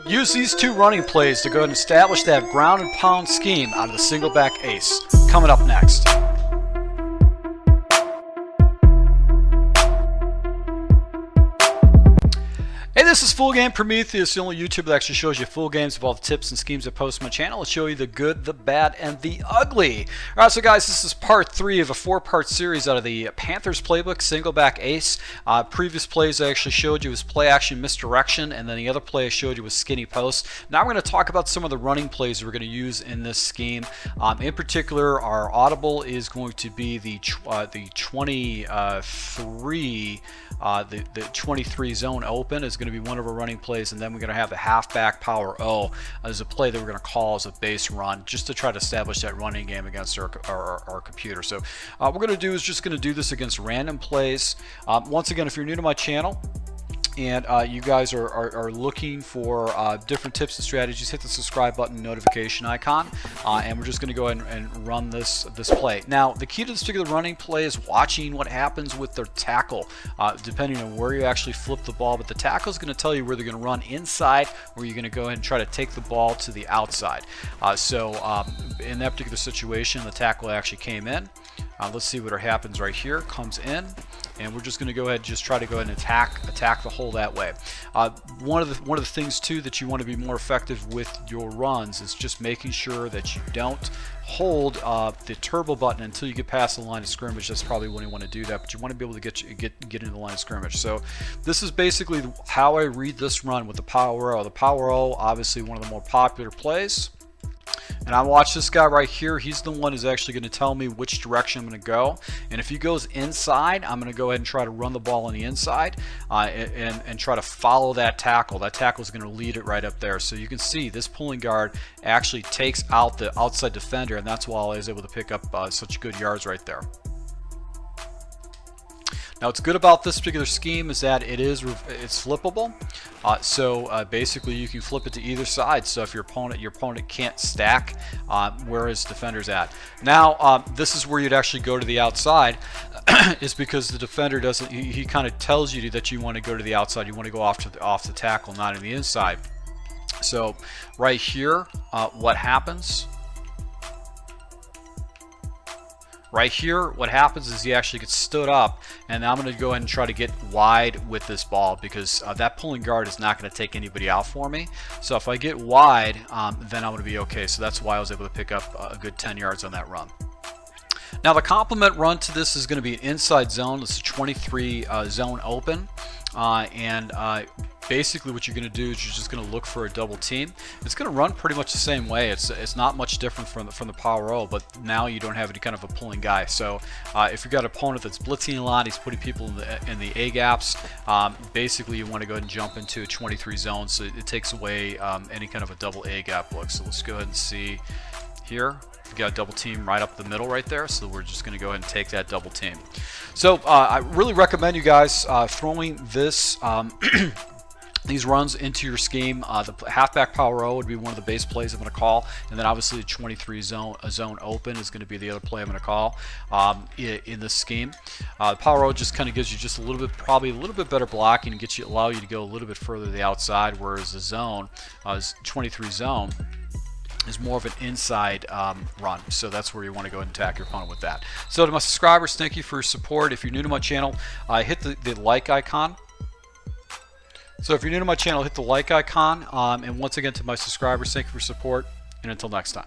use these two running plays to go ahead and establish that ground and pound scheme out of the single back ace. Coming up next. Hey, this is Full Game Prometheus, the only YouTuber that actually shows you full games of all the tips and schemes I post on my channel. I'll show you the good, the bad, and the ugly. Alright, so guys, this is part 3 of a 4-part series out of the Panthers playbook, single back ace. Previous plays I actually showed you was play action misdirection, and then the other play I showed you was skinny post. Now we're going to talk about some of the running plays we're going to use in this scheme. In particular, our audible is going to be the 23 zone open is going to be one of our running plays, and then we're going to have the halfback power O as a play that we're going to call as a base run, just to try to establish that running game against our computer. So what we're going to do is just going to do this against random plays. Once again, if you're new to my channel and you guys are looking for different tips and strategies, hit the subscribe button, notification icon, and we're just going to go ahead and run this play. Now, the key to this particular running play is watching what happens with their tackle, depending on where you actually flip the ball. But the tackle is going to tell you where they're going to run inside, or you're going to go ahead and try to take the ball to the outside. So in that particular situation, the tackle actually came in. Let's see what happens right here. Comes in, and we're just going to go ahead and just try to go ahead and attack the hole that way. One of the things too that you want to be more effective with your runs is just making sure that you don't hold the turbo button until you get past the line of scrimmage. That's probably when you want to do that, but you want to be able to get into the line of scrimmage. So this is basically how I read this run with the power O. The power O, obviously one of the more popular plays. And I watch this guy right here. He's the one who's actually going to tell me which direction I'm going to go. And if he goes inside, I'm going to go ahead and try to run the ball on the inside and try to follow that tackle. That tackle is going to lead it right up there. So you can see this pulling guard actually takes out the outside defender, and that's why I was able to pick up such good yards right there. Now, what's good about this particular scheme is that it's flippable. Basically, you can flip it to either side. So if your opponent can't stack where his defender's at. Now, this is where you'd actually go to the outside, is because the defender doesn't. He kind of tells you that you want to go to the outside. You want to go off the tackle, not in the inside. So right here, what happens? Right here, what happens is he actually gets stood up, and I'm going to go ahead and try to get wide with this ball, because that pulling guard is not going to take anybody out for me. So if I get wide, then I'm going to be okay. So that's why I was able to pick up a good 10 yards on that run. Now, the complement run to this is going to be an inside zone. It's a 23 zone open, basically what you're going to do is you're just going to look for a double team. It's going to run pretty much the same way. It's not much different from the power O, but now you don't have any kind of a pulling guy. So if you've got an opponent that's blitzing a lot, he's putting people in the A gaps, basically you want to go ahead and jump into a 23 zone, so it takes away any kind of a double A gap look. So let's go ahead and see here. We've got a double team right up the middle right there, so we're just going to go ahead and take that double team. So I really recommend you guys throwing this these runs into your scheme. The halfback power O would be one of the base plays I'm going to call, and then obviously the 23 zone open is going to be the other play I'm going to call in this scheme. Power O just kind of gives you just a little bit, probably a little bit better blocking, and allow you to go a little bit further to the outside, whereas the zone, 23 zone, is more of an inside run. So that's where you want to go ahead and attack your opponent with that. So to my subscribers, thank you for your support. If you're new to my channel, hit the like icon. So if you're new to my channel, hit the like icon. And once again, to my subscribers, thank you for your support. And until next time.